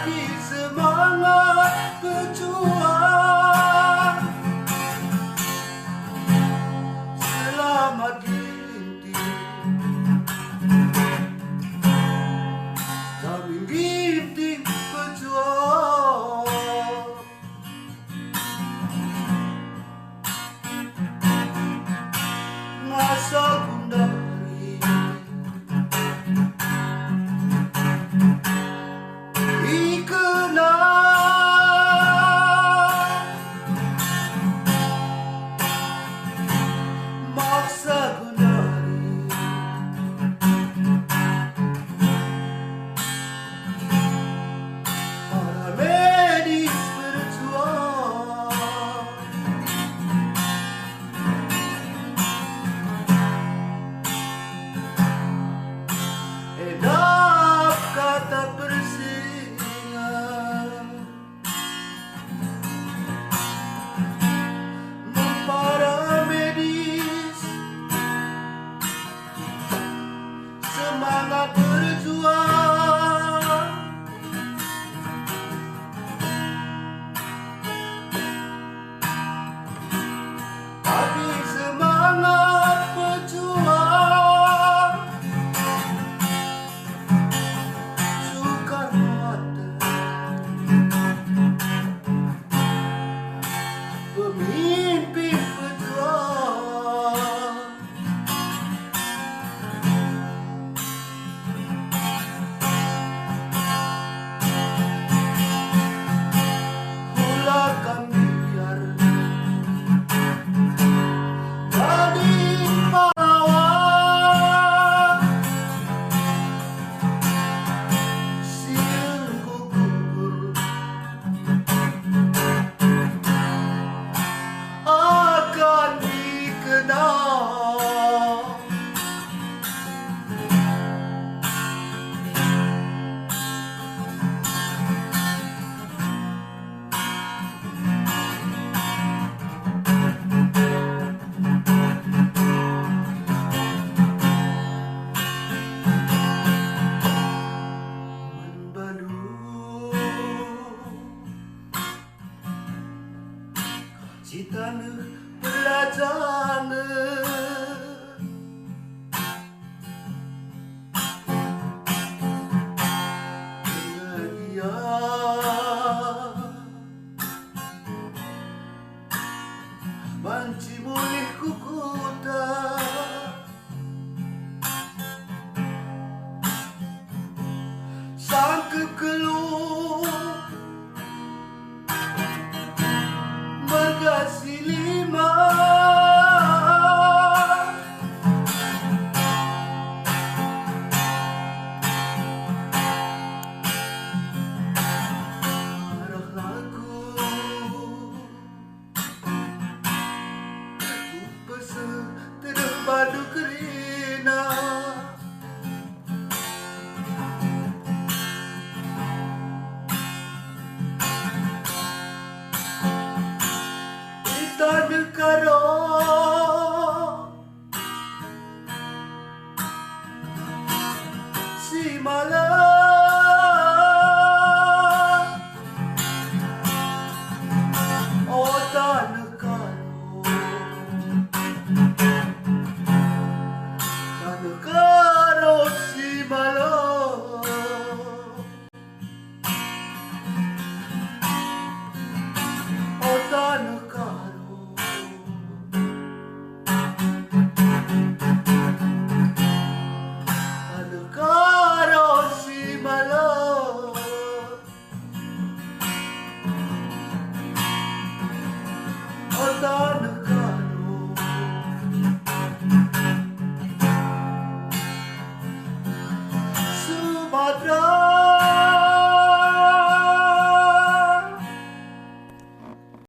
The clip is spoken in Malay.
Bagi semangat pejuang, selamat ginting, kami ginting pejuang. Masa Gundari dikenal, Masa Gundari para medis berjuang. Enak kata bersingan, para medis semangat berjuang. Bagi semangat pejuang, pemimpin pejuang. Pula kami biar jadi pahlawan, siang gugur akan dikenal. Membalut citane pelajane, dia banci mulih kukuta, sangkep keluh bergasi lima, arah lagu upese teduh padu kerina, kita dekaro si malam